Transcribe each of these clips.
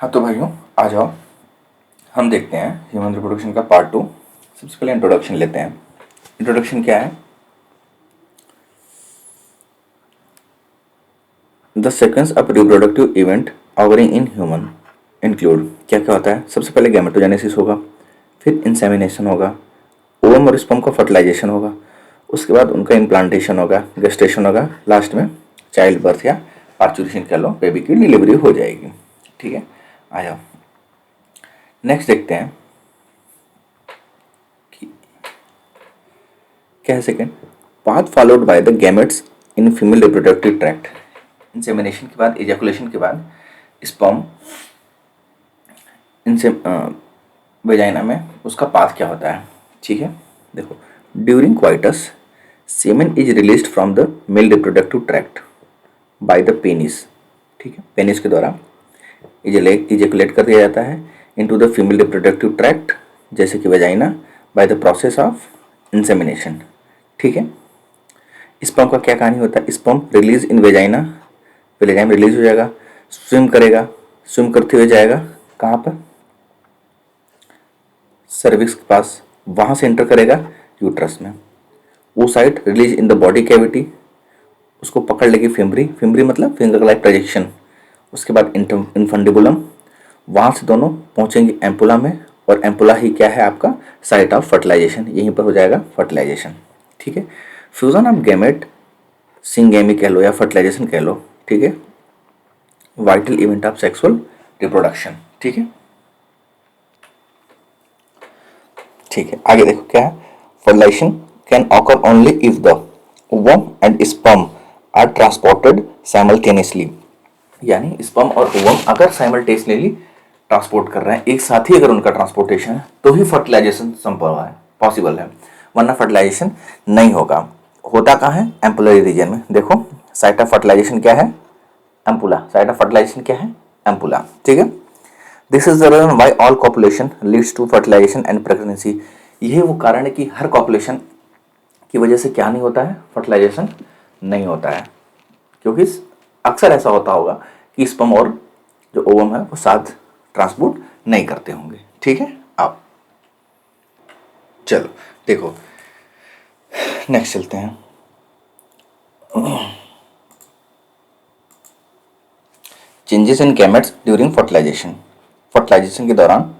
हाँ तो भाइयों, आ जाओ हम देखते हैं ह्यूमन रिप्रोडक्शन का पार्ट 2। सबसे पहले इंट्रोडक्शन लेते हैं। इंट्रोडक्शन क्या है? The seconds of reproductive event occurring in human include, क्या क्या होता है? सबसे पहले गैमेटोजेनेसिस होगा, फिर इंसेमिनेशन होगा, ओवम और स्पर्म का फर्टिलाइजेशन होगा, उसके बाद उनका इम्प्लांटेशन होगा, गेस्टेशन होगा, लास्ट में चाइल्ड बर्थ या पार्चुरेशन कह लो, बेबी की डिलीवरी हो जाएगी। ठीक है, आ जाओ नेक्स्ट देखते हैं कि क्या है second path followed by the gametes in female reproductive tract. Insemination के बाद, एजैकुलेशन के बाद स्पर्म इनसे वेजाइना में उसका पाथ क्या होता है। ठीक है, देखो during coitus semen is released from the male reproductive tract by the penis. ठीक है, पेनिस के द्वारा इजेकुलेट कर दिया जाता है into the female reproductive tract, जैसे कि vagina, by the process of insemination. ठीक है, स्पर्म का क्या कहानी होता है? स्पर्म रिलीज इन वेजाइना, वेजाइना में रिलीज हो जाएगा, स्विम करेगा, स्विम करते हुए जाएगा कहाँ पर? सर्विक्स के पास, वहाँ से एंटर करेगा यूट्रस में। वो side release in the body cavity, उसको पकड़ लेगी फिम्बरी, फिम्बरी मतलब फिंगर लाइक प्रोजेक्शन। उसके बाद इन्फंडिबुलम, वहाँ से दोनों पहुँचेंगे एम्पुला में, और एम्पुला ही क्या है आपका? साइट ऑफ फर्टिलाइजेशन, यहीं पर हो जाएगा फर्टिलाइजेशन। ठीक है, फ्यूजन ऑफ गैमेट, सिंगेमी कह लो या फर्टिलाइजेशन कह लो। ठीक है, vital event of sexual reproduction. ठीक है, ठीक है, आगे देखो क्या है? Fertilisation can occur only if the ovum and sperm are transported simultaneously, यानी स्पर्म और ओवम अगर साइमल्टेनियसली ट्रांसपोर्ट कर रहे हैं, एक साथ ही अगर उनका ट्रांसपोर्टेशन है, तो ही फर्टिलाइजेशन संभव है, पॉसिबल है, वरना फर्टिलाइजेशन नहीं होगा। होता कहाँ है? एम्पुलरी रीजन में। देखो साइट ऑफ फर्टिलाइजेशन क्या है? एम्पुला। साइट ऑफ फर्टिलाइजेशन क्या है? एम्पुला। ठीक है, this is the reason why all copulation leads to fertilisation and pregnancy. यही वो कारण है कि हर कॉपुलेशन की वजह से क्या नहीं होता है? फर्टिलाइजेशन नहीं होता है, क्योंकि अक्सर ऐसा होता होगा कि स्पर्म और जो ओवम है वो साथ ट्रांसपोर्ट नहीं करते होंगे। ठीक है, अब चलो देखो नेक्स्ट चलते हैं। Changes in gametes during fertilisation. Fertilisation के दौरान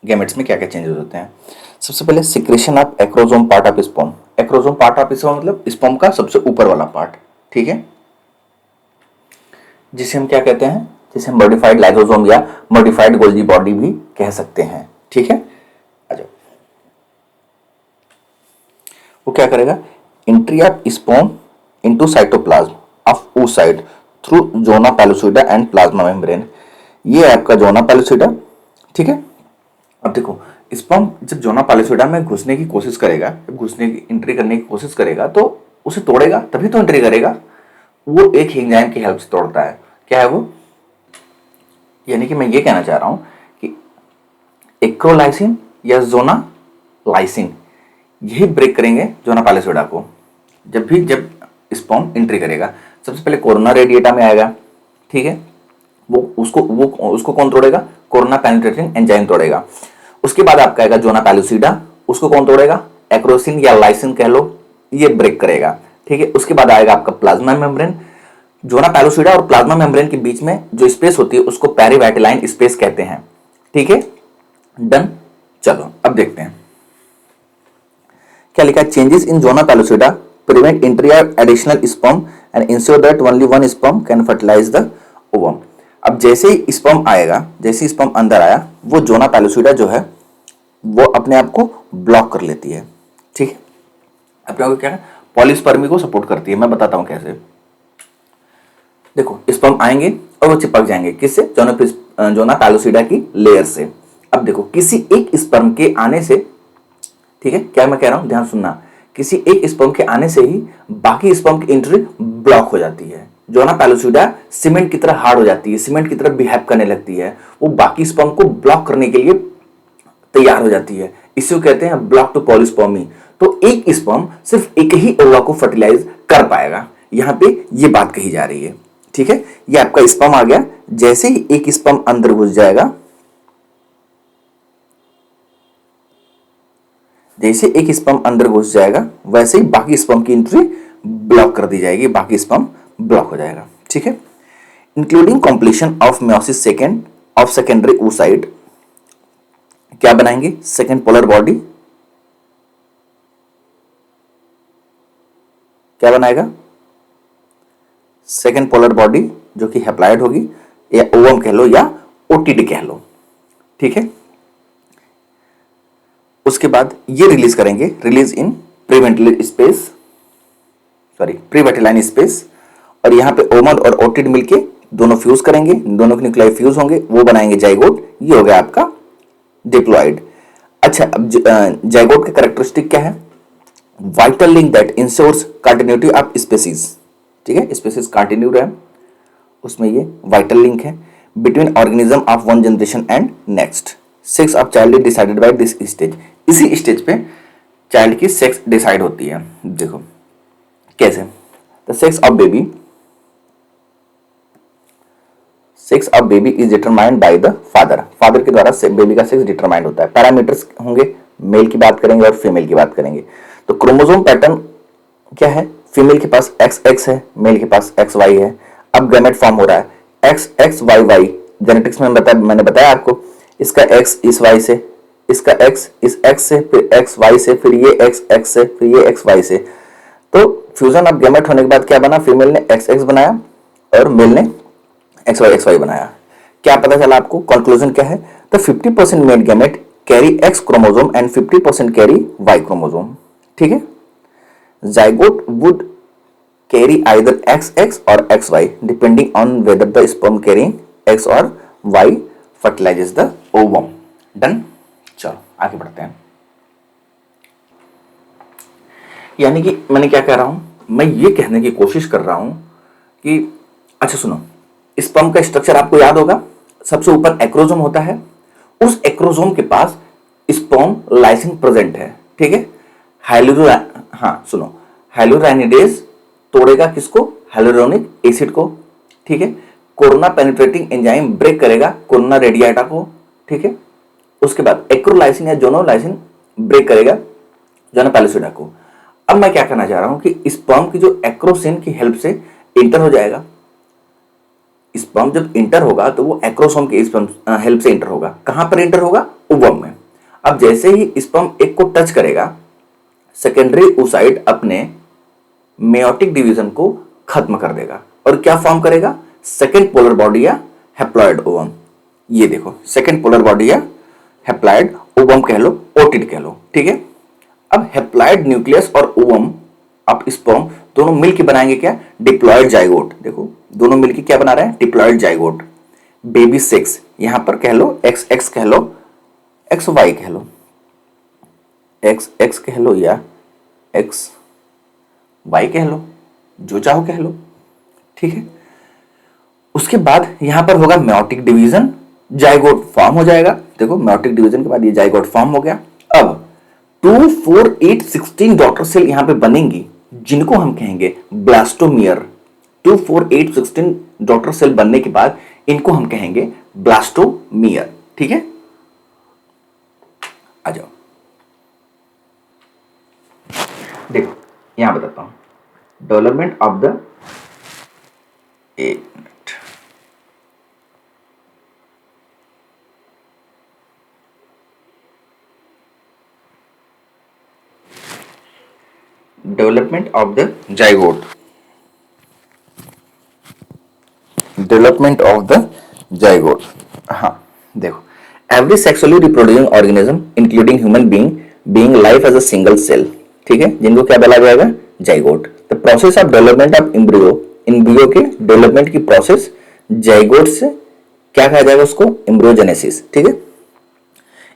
गैमेट्स में क्या क्या चेंजेस होते हैं? सबसे पहले secretion of acrosome part of sperm. Acrosome part of sperm मतलब स्पर्म का सबसे ऊपर वाला पार्ट। ठीक है, जिसे हम क्या कहते हैं? जिसे हम मॉडिफाइड लाइसोसोम या मॉडिफाइड गोल्जी बॉडी भी कह सकते हैं। ठीक है, आ जाओ, वो क्या करेगा? Entry of sperm into cytoplasm of oocyte through zona pellucida and plasma membrane. ये है आपका जोना पैलुसिडा। ठीक है, अब देखो स्पर्म जब जोना पैलुसिडा में घुसने की कोशिश करेगा, जब घुसने की एंट्री करने की कोशिश करेगा, तो उसे तोड़ेगा तभी तो एंट्री करेगा। वो एक एंजाइम की हेल्प से तोड़ता है। क्या है वो? यानी कि मैं ये कहना चाह रहा हूं कि एक्रोलाइसिन या जोना लाइसिन यही ब्रेक करेंगे जोना पैलुसिडा को जब स्पर्म एंट्री करेगा। सबसे पहले कोरोना रेडिएटा में आएगा। ठीक है, उसको कौन तोड़ेगा? कोरोना पेनिट्रेटिंग एंजाइम तोड़ेगा। उसके बाद आपका आएगा जोना पैलुसिडा, उसको कौन तोड़ेगा? एक्रोसिन या लाइसिन कह लो, ये ब्रेक करेगा। ठीक है, उसके बाद आएगा आपका प्लाज्मा मेम्ब्रेन। जोना पैलुसिडा और प्लाज्मा मेम्ब्रेन के बीच में जो स्पेस होती है उसको पेरीवाइटिलाइन स्पेस कहते हैं। ठीक है, डन। चलो अब देखते हैं क्या लिखा है? Changes in zona pellucida prevent entry of additional sperm and ensure that only one sperm can fertilise the ovum. अब जैसे ही स्पर्म आएगा, जैसे ही स्पर्म अंदर आया, वो जोना पैलुसिडा जो है वो अपने आप को ब्लॉक कर लेती है। ठीक है, अपने आप को क्या है? पॉलीस्पर्मी को सपोर्ट करती है। मैं बताता हूं कैसे। देखो स्पर्म आएंगे और वो चिपक जाएंगे किससे? जोना पैलुसिडा की लेयर से। अब देखो किसी एक स्पर्म के आने से, ठीक है, क्या मैं कह रहा हूं ध्यान सुनना, किसी एक स्पर्म के आने से ही बाकी स्पर्म की एंट्री ब्लॉक हो जाती है। जोना पैलुसिडा सीमेंट की तरह हार्ड हो जाती है, सीमेंट की तरह बिहेव करने लगती है, वो बाकी स्पर्म को ब्लॉक करने के लिए तैयार हो जाती है। इसे कहते हैं ब्लॉक टू पॉलीस्पर्मी। तो एक स्पर्म सिर्फ एक ही ओवा को फर्टिलाइज कर पाएगा। यहां पे ये बात कही जा रही है। ठीक है, ये आपका स्पर्म आ गया, जैसे ही एक स्पर्म अंदर घुस जाएगा, जैसे एक स्पर्म अंदर घुस जाएगा वैसे ही बाकी स्पर्म की एंट्री ब्लॉक कर दी जाएगी, बाकी स्पर्म ब्लॉक हो जाएगा। ठीक है, including completion of meiosis second of secondary oocyte, क्या बनाएंगे, सेकेंड पोलर बॉडी, क्या बनाएगा, सेकेंड पोलर बॉडी जो कि हैप्लॉइड होगी, या ओवम कह लो या ओटीडी कह लो। ठीक है, उसके बाद ये रिलीज करेंगे, release in perivitelline space, sorry perivitelline space, और यहां पे ओमन और ओटिड मिलके दोनों फ्यूज करेंगे, दोनों के न्यूक्लियाई फ्यूज होंगे, वो बनाएंगे जाइगोट। ये हो गया आपका डिप्लॉइड। अच्छा, अब जाइगोट का कैरेक्टरिस्टिक क्या है, vital link that ensures continuity of species. ठीक है, स्पीसीज कंटिन्यू रहे, उसमें ये वाइटल लिंक है between organism of one generation and next. Sex of child is decided by this stage, इसी स्टेज पे चाइल्ड की सेक्स डिसाइड होती है। देखो कैसे, the sex of baby, sex of baby is determined by the father, father के द्वारा baby का सेक्स डिटरमाइंड होता है। पैरामीटर्स होंगे, मेल की बात करेंगे और फीमेल की बात करेंगे। तो क्रोमोसोम पैटर्न क्या है, फीमेल के पास XX है, मेल के पास XY है। अब गैमेट फॉर्म हो रहा है XXYY, जेनेटिक्स में मैंने बताया आपको, इसका X इस Y से, इसका X इस X से, फिर XY से, फिर ये XX से, फिर ये XY से। तो फ्यूजन ऑफ गैमेट होने के बाद क्या बना, फीमेल ने XX बनाया और मेल ने XY बनाया। क्या पता चला आपको, कंक्लूजन क्या है, the 50% male gamete carry X chromosome and 50% carry Y chromosome. ठीक है, zygote would carry either XX और XY depending on whether the sperm carrying X और Y फर्टिलाइजेस द ओवम। डन, चलो आगे बढ़ते हैं। यानी कि मैंने क्या कह रहा हूं, मैं ये कहने की कोशिश कर रहा हूं कि अच्छा सुनो, स्पर्म का स्ट्रक्चर आपको याद होगा, सबसे ऊपर एक्रोसोम होता है, उस एक्रोसोम के पास स्पर्म लाइसिन प्रेजेंट है। ठीक है, सुनो, हाइलोराइनिडेज तोड़ेगा किसको, हाइलोरोनिक एसिड को। ठीक है, कोरोना पेनिट्रेटिंग एंजाइम ब्रेक करेगा कोरोना रेडिएटा को। ठीक है, उसके बाद एक्रोलाइसिन या जोनोलाइसिन ब्रेक करेगा जोनापैलिसिडा को। अब मैं क्या करना चाह रहा हूं कि स्पर्म की जो एक्रोसिन की हेल्प से इंटर हो जाएगा, स्पर्म जब इंटर होगा तो वो एक्रोसोम की हेल्प से इंटर होगा। कहां पर इंटर होगा, ओवम में। अब जैसे ही स्पर्म एक को टच करेगा, सेकेंडरी oocyte अपने मेयोटिक डिवीजन को खत्म कर देगा और क्या फॉर्म करेगा, सेकेंड पोलर बॉडी या हैप्लॉइड ओवम। ये देखो, सेकेंड पोलर बॉडी या हैप्लॉइड ओवम कह लो, ओटिड कह लो। ठीक है, अब हैप्लॉइड न्यूक्लियस और ओवम अब स्पर्म दोनों मिलकर बनाएंगे क्या, डिप्लॉइड जाइगोट। देखो दोनों मिलकर क्या बना रहे हैं, डिप्लॉइड जाइगोट। बेबी सेक्स यहां पर कह लो XX कह लो, XY कह लो, XX कह लो या XY कह लो, जो चाहो कह लो। ठीक है, उसके बाद यहां पर होगा मेयोटिक डिवीजन, जाइगोट फॉर्म हो जाएगा। देखो मेयोटिक डिवीजन के बाद ये जाइगोट फॉर्म हो गया। अब 2, 4, 8, 16 डॉटर सेल यहां पे बनेंगी, जिनको हम कहेंगे ब्लास्टोमियर। 2, 4, 8, 16 डॉटर सेल बनने के बाद इनको हम कहेंगे ब्लास्टोमियर। ठीक है, आ जाओ, देखो यहां बताता हूं, development of the development of the zygote, development of the zygote. हाँ देखो, every sexually reproducing organism including human being life as a single cell. ठीक है, जिनको क्या बोला जाएगा, zygote. The process of development of embryo, embryo के development की प्रोसेस जाइगोट से क्या कहा जाएगा, उसको एम्ब्रियोजेनेसिस। ठीक है,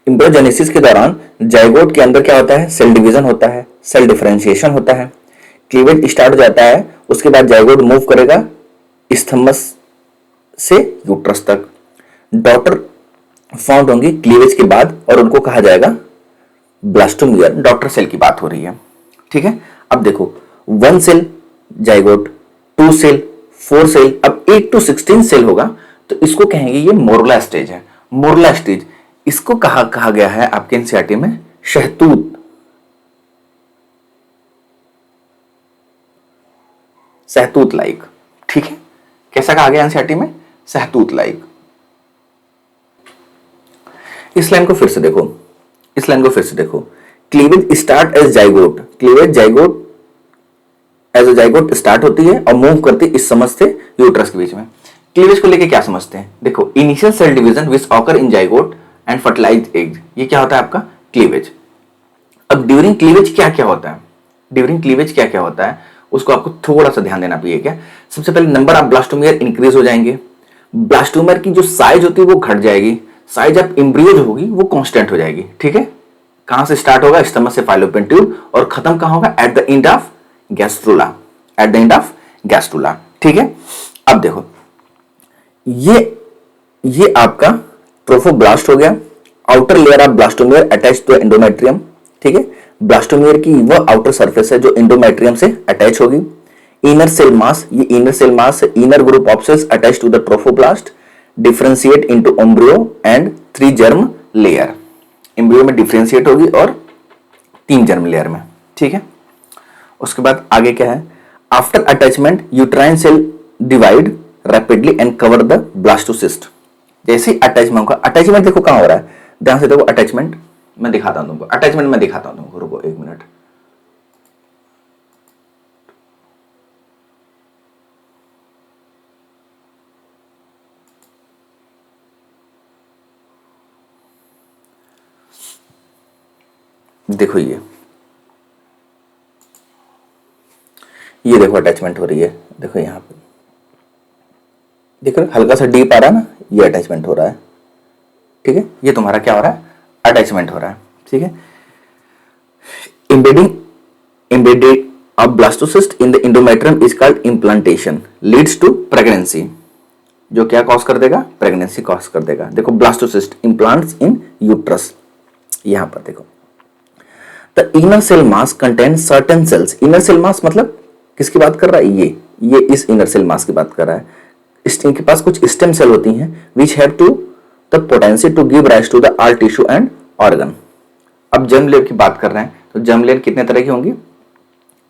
एम्ब्रियोजेनेसिस के दौरान जाइगोट के अंदर क्या होता है, सेल डिवीजन होता है, सेल डिफरेंशिएशन होता है, क्लीवेज स्टार्ट हो जाता है। उसके बाद जाइगोट मूव करेगा स्थमस से यूट्रस तक। डॉटर फाउंड होंगी क्लीवेज के बाद और उनको कहा जाएगा ब्लास्टोमियर। डॉटर सेल की बात हो रही है। ठीक है, अब देखो 1 सेल जाइगोट, 2 सेल, 4 सेल, अब 8 to 16 सेल होगा तो इसको कहेंगे ये मोरला स्टेज है, मोरला स्टेज। इसको कहा गया है आपके एनसीईआरटी में शहतूत, सहतूत लाइक, ठीक है। कैसा कहा गया एनसीईआरटी में? सहतूत लाइक। इस लाइन को फिर से देखो, इस लाइन को फिर से देखो। Cleavage start as zygote, cleavage zygote as a zygote start होती है और मूव करती है इस समझ से यूट्रस के बीच में। क्लीवेज को लेके क्या समझते हैं? देखो, initial cell division which occur in zygote and fertilised egg, ये क्या होता है आपका? क्लीवेज। अब ड्यूरिंग क्लीवेज क्या क्या होता है? ड्यूरिंग क्लीवेज क्या क्या होता है उसको आपको थोड़ा सा ध्यान देना पड़ेगा। क्या सबसे पहले नंबर ऑफ ब्लास्टोमियर इंक्रीज हो जाएंगे, ब्लास्टोमियर की जो साइज होती है वो घट जाएगी, साइज ऑफ एम्ब्रियो जो होगी वो कांस्टेंट हो जाएगी, ठीक है। कहां से स्टार्ट होगा? स्टमक से फाइलोपियन ट्यूब, और खत्म कहां होगा? At the end of gastrula, at the end of gastrula, ठीक है। अब देखो, ये आपका ट्रोफोब्लास्ट हो गया, outer layer of blastomere attach to endometrium, ठीक है। ब्लास्टोमियर की वह आउटर सरफेस है जो एंडोमेट्रियम से अटैच होगी। इनर सेल मास, ये इनर सेल मास है, inner group of cells attach to the trophoblast differentiate into embryo and 3 germ layer. Embryo में डिफरेंशिएट होगी और 3 जर्म लेयर में, ठीक है। उसके बाद आगे क्या है? After attachment uterine cell divide rapidly and cover the blastocyst. जैसे ही अटैचमेंट होगा, अटैचमेंट देखो कहां हो रहा है, ध्यान से देखो। अटैचमेंट मैं दिखाता हूं तुमको, अटैचमेंट मैं दिखाता हूं तुमको, रुको 1 मिनट। देखो ये देखो अटैचमेंट हो रही है, देखो यहां पे देखो हल्का सा डीप आ रहा है ना, ये अटैचमेंट हो रहा है, ठीक है। ये तुम्हारा क्या हो रहा है? अटैचमेंट हो रहा है, ठीक है। Embedded of blastocyst in the endometrium is called implantation, leads to pregnancy. जो क्या कॉज कर देगा? प्रेगनेंसी कॉज कर देगा। देखो, ब्लास्टोसिस्ट इम्प्लांट्स इन यूट्रस, यहां पर देखो। The inner cell mass contain certain cells, inner cell mass मतलब किसकी बात कर रहा है? ये इस इनर सेल मास की बात कर रहा है। इनके पास कुछ स्टेम सेल होती हैं which have to the potential to give rise to the all tissue and organ. अब जर्म लेयर की बात कर रहे हैं, तो जर्म लेयर कितने तरह की होंगी?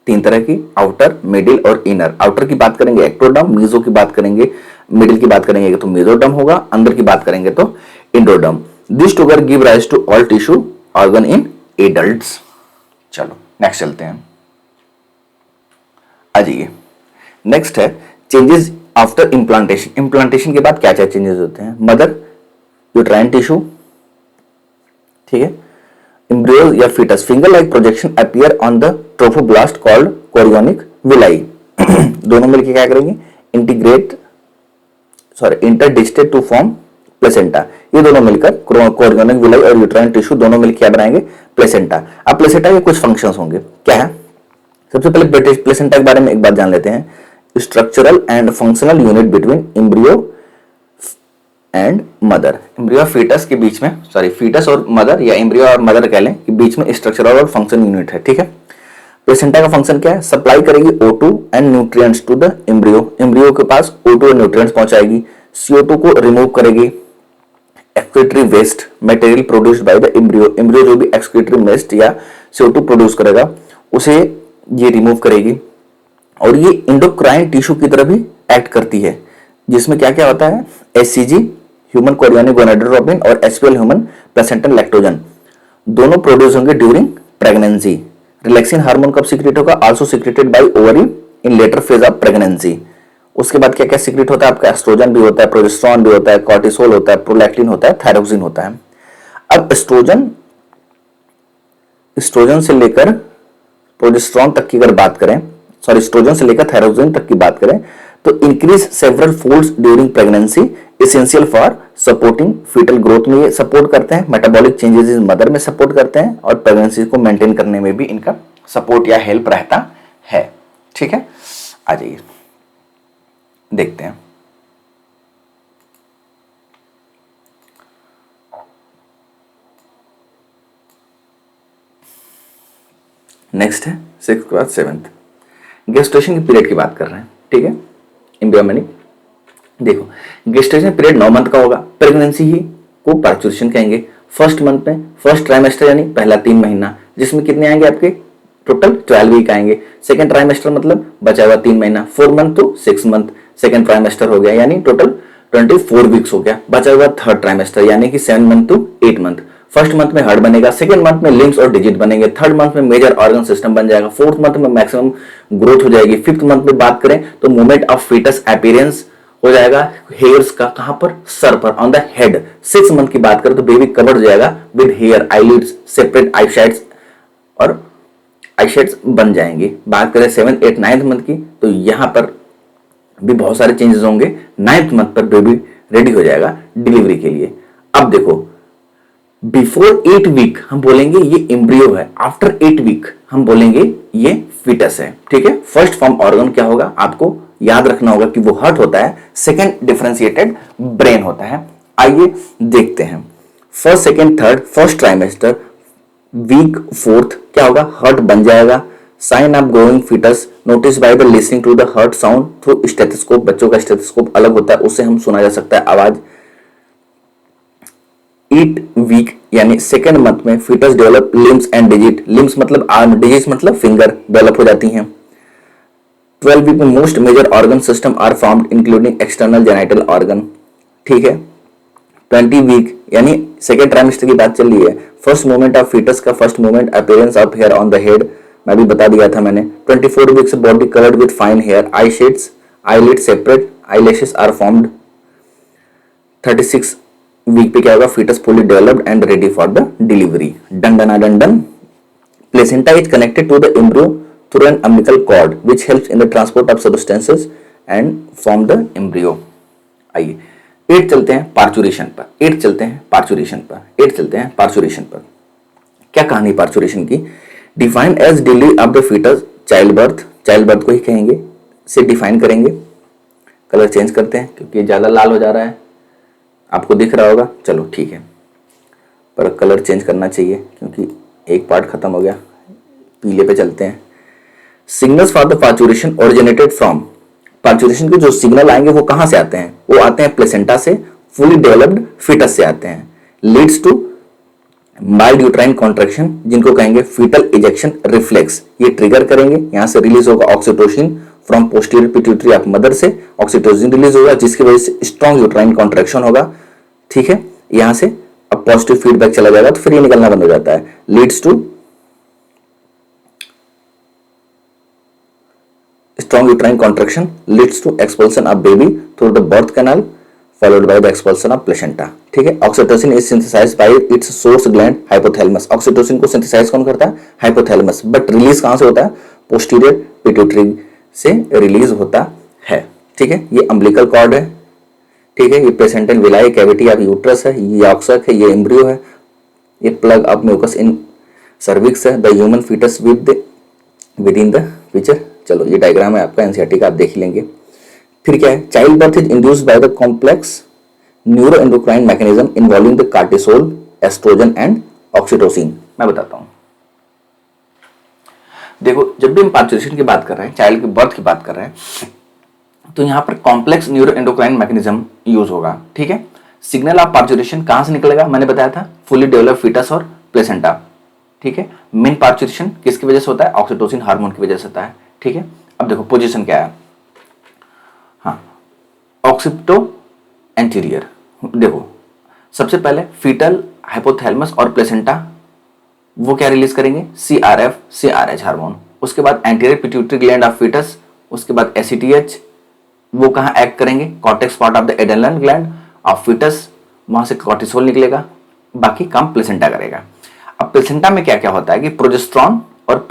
3 तरह की, आउटर, मिडिल और इनर। आउटर की बात करेंगे एक्टोडर्म, मीजो की बात करेंगे, मिडिल की बात करेंगे तो मेसोडर्म होगा, अंदर की बात करेंगे तो endoderm. This together give rise to all tissue organ in adults. चलो नेक्स्ट चलते हैं, आ जाइए। नेक्स्ट है चेंजेस आफ्टर इम्प्लांटेशन। इम्प्लांटेशन के बाद क्या क्या चेंजेस होते हैं? मदर यूट्राइन टिश्यू, ठीक है। एम्ब्रियो या foetus finger like projection appear on the trophoblast called chorionic villi. दोनों मिलकर क्या करेंगे? Interdigitated to form placenta. ये दोनों मिलकर कोरियोनिक विलाई और यूट्राइन टिश्यू दोनों मिलकर क्या बनाएंगे? प्लेसेंटा। अब प्लेसेंटा के कुछ फंक्शंस होंगे, क्या है? सबसे पहले प्लेसेंटा के बारे में एक बात जान लेते हैं। Structural and functional unit between embryo and mother. Embryo foetus के बीच में, फीटस और मदर या एम्ब्रियो और मदर कह लें कि बीच में स्ट्रक्चरल और फंक्शन यूनिट है, ठीक है। प्लेसेंटा का फंक्शन क्या है? सप्लाई करेगी O2 and nutrients to the embryo. Embryo के पास O2 और न्यूट्रिएंट्स पहुंचाएगी, CO2 को रिमूव करेगी, excretory waste material produced by the embryo. Embryo जो भी एक्सक्रीटरी वेस्ट या CO2 प्रोड्यूस करेगा उसे ये रिमूव करेगी, और ये इंडोक्राइन टिश्यू की तरह भी एक्ट करती है, जिसमें क्या क्या होता है? HCG ह्यूमन कोरियोनिक गोनाडोट्रोपिन और HPL ह्यूमन प्लेसेंटल लैक्टोजन दोनों प्रोड्यूस होंगे ड्यूरिंग प्रेगनेंसी। रिलैक्सिन हार्मोन कब सीक्रेट होगा? Also secreted by ovary in later phase of pregnancy. उसके बाद क्या क्या सीक्रेट होता है आपका? एस्ट्रोजन भी होता है, प्रोजेस्टेरोन भी होता है, कॉर्टिसोल होता है, प्रोलैक्टिन होता है, थायरोक्सिन होता है। अब एस्ट्रोजन से लेकर प्रोजेस्टेरोन तक की अगर बात करें, एस्ट्रोजन से लेकर थायरोक्सिन तक की बात करें, तो increase several folds during pregnancy, essential for supporting foetal growth में ये सपोर्ट करते हैं, मेटाबॉलिक चेंजेस इन मदर में सपोर्ट करते हैं, और प्रेगनेंसी को मेंटेन करने में भी इनका सपोर्ट या हेल्प रहता है, ठीक है। आ जाइए देखते हैं। नेक्स्ट है 6th के बाद 7th, गेस्टेशन की पीरियड की बात कर रहे हैं, ठीक है। एम्ब्रियोनिक देखो गेस्टेशन पीरियड 9 मंथ का होगा, प्रेगनेंसी ही को पार्चुरेशन कहेंगे। फर्स्ट मंथ में फर्स्ट ट्राइमेस्टर यानी पहला 3 महीना, जिसमें कितने आएंगे आपके टोटल 12 वीक आएंगे। सेकंड ट्राइमेस्टर मतलब बचा हुआ 3 महीना, 4 month to 6 month second trimester हो गया, यानी टोटल 24 वीक्स हो गया। बचा हुआ थर्ड ट्राइमेस्टर यानी कि 7 month to 8 month. First month में हार्ट बनेगा, सेकंड मंथ में लिम्स और डिजिट बनेंगे, थर्ड मंथ में मेजर ऑर्गन सिस्टम बन जाएगा, फोर्थ मंथ में मैक्सिमम ग्रोथ हो जाएगी, फिफ्थ मंथ में बात करें तो मूवमेंट ऑफ फीटस अपीयरेंस हो जाएगा हेयर्स का, कहां पर, सर पर, ऑन द हेड। 6 मंथ की बात करें तो बेबी कवर्ड हो जाएगा विद हेयर, आईलिड्स, सेपरेट आईशैड्स और आईशैड्स बन जाएंगे। बात करें 7, 8, 9 मंथ की तो यहां पर भी बहुत सारे चेंजेस होंगे। 9th मंथ पर बेबी रेडी हो जाएगा डिलीवरी के लिए। अब देखो बिफोर 8 वीक हम बोलेंगे ये एम्ब्रियो है, आफ्टर 8 वीक हम बोलेंगे ये फीटस है। ठीक है, फर्स्ट फॉर्म ऑर्गन क्या होगा आपको याद रखना होगा कि वो हार्ट होता है, सेकंड डिफरेंशिएटेड ब्रेन होता है। आइए देखते हैं first second third first trimester week fourth क्या होगा, हार्ट बन जाएगा। Sign of growing foetus notice by the listening to the heart sound through stethoscope. बच्चों का स्टेथोस्कोप अलग होता है, उससे हम सुना जा सकता है आवाज। 8 वीक यानी सेकेंड मंथ में foetus develop limbs and digit, limbs मतलब आर्म, डिजिट मतलब फिंगर डेवलप हो जाती हैं। 12 वीक में most major organ system are formed including external genital organ. ठीक है, 20 वीक यानी सेकेंड ट्राइमेस्टर की बात चल रही है। फर्स्ट मूवमेंट ऑफ फीटस का first movement appearance of hair on the head, मैं भी बता दिया था मैंने। 24 weeks body covered with fine hair, eye shades, eyelid separate, eyelashes are formed. 36 week पे क्या होगा, foetus fully developed and ready for the delivery. डंडन placenta is connected to the embryo through an umbilical cord which helps in the transport of substances and form the embryo. आइए 8 चलते हैं parturition पर, 8 चलते हैं पार्चुरेशन पर, 8 चलते हैं पार्चुरेशन पर। क्या कहानी पार्चुरेशन की, define as delivery of the foetus, child birth, child birth को ही कहेंगे, से डिफाइन करेंगे। कलर चेंज करते हैं क्योंकि ज्यादा लाल हो जा रहा है, आपको दिख रहा होगा, चलो ठीक है, पर कलर चेंज करना चाहिए क्योंकि एक पार्ट खत्म हो गया। पीले पे चलते हैं। Signals for the parturition originated from, parturition के जो सिग्नल आएंगे वो कहां से आते हैं, वो आते हैं प्लेसेंटा से, फुली डेवलप्ड फीटस से आते हैं। Leads to mild uterine contraction जिनको कहेंगे फीटल इजेक्शन रिफ्लेक्स, ये ट्रिगर करेंगे, यहां से रिलीज होगा oxytocin from posterior pituitary of mother से ऑक्सीटोसिन रिलीज होगा जिसकी वजह से स्ट्रॉन्ग यूट्राइन कॉन्ट्रैक्शन होगा। ठीक है, यहां से अब पॉजिटिव फीडबैक चला जाएगा तो फिर ये निकलना बंद हो जाता है। Leads to strong uterine contraction leads to expulsion of baby through the birth canal followed by the expulsion of placenta। ठीक है, oxytocin is synthesised by its source gland hypothalamus, oxytocin को सिंथेसाइज कौन करता है, हाइपोथैलेमस, बट रिलीज कहां से होता है, पोस्टीरियर पिट्यूटरी से रिलीज होता है। ठीक है, ये अम्बिलिकल कॉर्ड है। ठीक है, ये placental villi cavity of uterus है, ये यॉक्सैक है, ये एम्ब्रियो है, ये plug of mucus in cervix है, the human foetus with in the picture. चलो ये डायग्राम है आपका एनसीईआरटी का, आप देख लेंगे। फिर क्या है, child birth is induced by the complex neuro endocrine mechanism involving the cortisol, oestrogen and oxytocin. मैं बताता हूं, देखो जब भी हम पार्चुरेशन की बात कर रहे हैं, चाइल्ड की बर्थ की बात कर रहे हैं, तो यहां पर complex neuro endocrine mechanism use होगा। ठीक है, सिग्नल ऑफ पार्चुरेशन कहां से निकलेगा, मैंने बताया था फुली डेवलप्ड फीटस और प्लेसेंटा। ठीक है, मेन पार्चुरेशन किसकी वजह से होता है, ऑक्सीटोसिन हार्मोन की वजह से होता है। ठीक है, अब देखो पोजीशन क्या है, हाँ ऑक्सिप्टो एंटीरियर। देखो सबसे पहले फीटल हाइपोथैलेमस और प्लेसेंटा वो क्या रिलीज करेंगे, CRF CRH हार्मोन। उसके बाद anterior pituitary gland of foetus, उसके बाद ACTH वो कहाँ एक्ट करेंगे, cortex part of the adrenal gland of foetus, वहां से कॉर्टिसोल निकलेगा, बाकी काम प्लेसेंटा करेगा। अब प्लेसेंटा में क्या क्या होता है कि प्रोजेस्टेरॉन और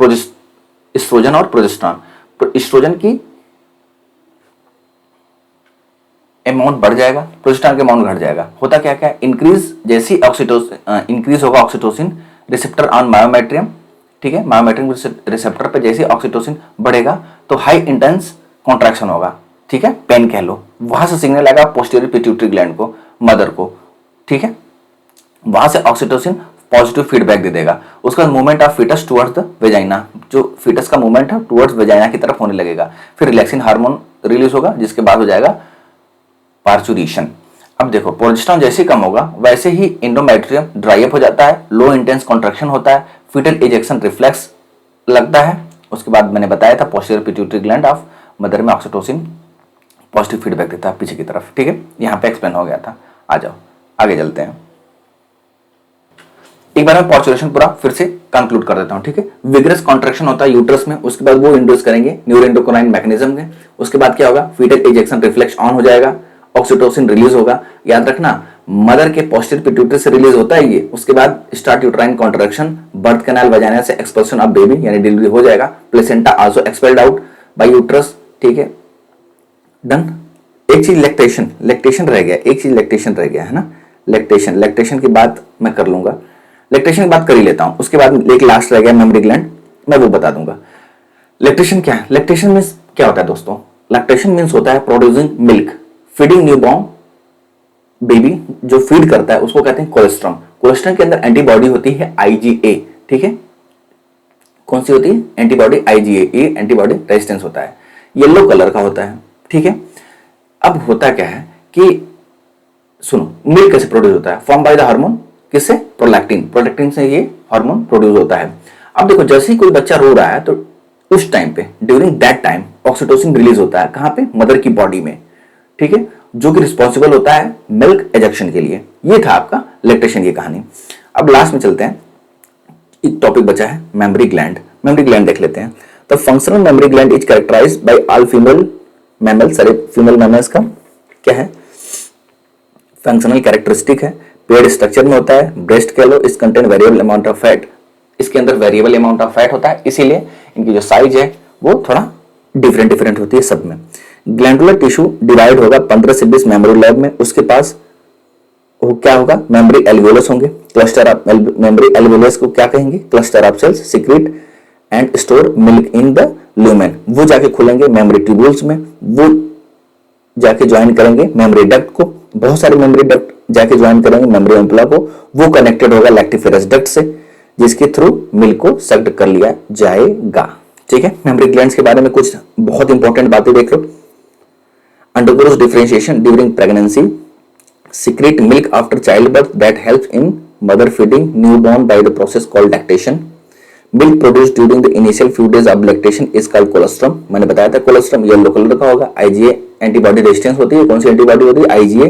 एस्ट्रोजन और प्रोजेस्टेरॉन, एस्ट्रोजन की अमाउंट बढ़ जाएगा, प्रोजेस्टेरॉन का अमाउंट घट जाएगा। होता क्या क्या, इंक्रीज जैसी ऑक्सीटोसिन इंक्रीज होगा ऑक्सीटोसिन रिसेप्टर ऑन मायोमेट्रियम। ठीक है, मायोमेट्रियम रिसेप्टर पे जैसे ऑक्सीटोसिन बढ़ेगा तो हाई इंटेंस कॉन्ट्रैक्शन होगा। ठीक है, पेन कह लो, वहां से सिग्नल आएगा पोस्टीरियर पिट्यूटरी ग्लैंड को, मदर को। ठीक है, वहां से ऑक्सीटोसिन पॉजिटिव फीडबैक दे देगा। उसका movement of foetus towards the vagina, जो फीटस का मूवमेंट है टुवर्ड्स वेजाइना की तरफ होने लगेगा। फिर रिलैक्सिन हार्मोन रिलीज होगा जिसके बाद हो जाएगा पार्चुरेशन। अब देखो प्रोजेस्टेरॉन जैसे कम होगा वैसे ही एंडोमेट्रियम ड्राई अप हो जाता है, लो इंटेंस कॉन्ट्रैक्शन होता है, फीटल इजेक्शन रिफ्लेक्स लगता है। उसके बाद मैंने बताया था posterior pituitary gland of mother में ऑक्सीटोसिन पॉजिटिव फीडबैक देता है पीछे की तरफ। ठीक है, यहाँ पे एक्सप्लेन हो गया था। आ जाओ आगे चलते हैं। एक बार मैं पार्चुरेशन पूरा फिर से कंक्लूड कर देता हूं। ठीक है, विग्रस कॉन्ट्रैक्शन होता है यूट्रस में, उसके बाद वो इंड्यूस करेंगे न्यूरोएंडोक्राइन मैकेनिज्म में। उसके बाद क्या होगा, फीटल इजेक्शन रिफ्लेक्स ऑन हो जाएगा, ऑक्सीटोसिन रिलीज होगा। याद रखना मदर के पोस्टीरियर पिट्यूटरी से रिलीज होता है ये। उसके बाद start uterine contraction, birth canal vagina से एक्सपल्शन ऑफ बेबी यानी डिलीवरी हो जाएगा, placenta also expelled out by uterus. ठीक है, डन। एक चीज लैक्टेशन, लैक्टेशन रह गया, एक चीज लैक्टेशन रह गया है ना, लैक्टेशन। लैक्टेशन की बात मैं कर लूंगा, लैक्टेशन की बात कर ही लेता हूं। उसके बाद एक लास्ट रह गया मेमोरी ग्लैंड, मैं वो बता दूंगा। लैक्टेशन क्या है, लैक्टेशन मींस क्या होता है दोस्तों, लैक्टेशन मींस होता है producing milk, feeding newborn baby जो फीड करता है उसको कहते हैं कोलेस्ट्रॉम। कोलेस्ट्रॉम के अंदर एंटीबॉडी होती है IgA। ठीक है, कौन सी होती है, एंटीबॉडी IgA। ये एंटीबॉडी रेजिस्टेंस होता है, येलो कलर का होता है। ठीक है, अब होता क्या है कि सुनो, मिल्क कैसे प्रोड्यूस होता है, फॉर्म बाय द हार्मोन, किससे, प्रोलैक्टिन। प्रोलैक्टिन से ये हार्मोन प्रोड्यूस होता है। अब देखो जैसे ही कोई बच्चा रो रहा है तो उस टाइम पे during that time oxytocin release होता है, कहां पे, मदर की बॉडी में। ठीक है, जो कि रिस्पॉन्सिबल होता है मिल्क एजेक्शन के लिए। ये था आपका लैक्टेशन की कहानी। अब लास्ट में चलते हैं, एक टॉपिक बचा है मेमोरी ग्लैंड। मेमोरी ग्लैंड देख लेते हैं। The functional mammary gland is characterised by all female mammals. सारे फीमेल मैमल्स का क्या है, फंक्शनल कैरेक्टरिस्टिक है, पेड़ स्ट्रक्चर में होता है, ब्रेस्ट कह लो, इस contain variable amount of fat, इसके अंदर वेरिएबल अमाउंट ऑफ फैट होता है, इसीलिए इनकी जो साइज है वो थोड़ा डिफरेंट होती है सब में। ग्लैंडुलर टिश्यू डिवाइड होगा 15 से 20 मेमोरी लोब में। उसके पास वो क्या होगा, मेमोरी एल्वियोलस होंगे, क्लस्टर ऑफ मेमोरी एल्वियोलस को क्या कहेंगे, cluster of sales secret and store milk in the lumen. वो जाके खुलेंगे मेमोरी ट्यूब्यूल्स में, वो जाके ज्वाइन करेंगे मेमोरी डक्ट को, बहुत सारे मेमोरी डक्ट जाके ज्वाइन करेंगे मेमोरी एम्पुला को, वो कनेक्टेड होगा लैक्टिफेरस डक्ट से जिसके थ्रू मिल्क को सक्ड कर लिया जाएगा। ठीक है, मेमोरी ग्लैंड्स के बारे में कुछ बहुत इंपॉर्टेंट बातें देख लो। Undergoes differentiation during pregnancy, secrete milk after childbirth that helps in mother feeding newborn by the process called lactation. Milk produced during the initial few days of lactation is called colostrum. मैंने बताया था colostrum yellow colour का होगा। IgA antibody resistance होती है, कौन सी antibody होती है, IgA।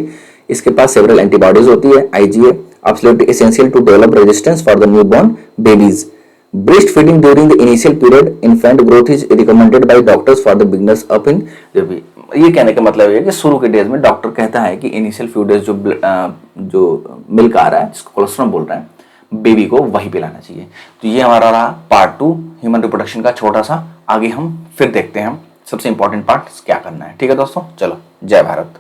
इसके पास सेवरल एंटीबॉडीज होती है। IgA absolutely essential to develop resistance for the newborn babies. Breast feeding during the initial period infant growth is recommended by doctors for the beginners up in ये कहने का मतलब है कि शुरू के डेज में डॉक्टर कहता है कि इनिशियल फ्यू डेज जो मिल्क आ रहा है जिसको कोलेस्ट्रॉल बोल रहे हैं बेबी को वही पिलाना चाहिए। तो ये हमारा रहा पार्ट 2 ह्यूमन रिप्रोडक्शन का छोटा सा। आगे हम फिर देखते हैं हम सबसे इंपॉर्टेंट पार्ट क्या करना है। ठीक है दोस्तों, चलो जय भारत।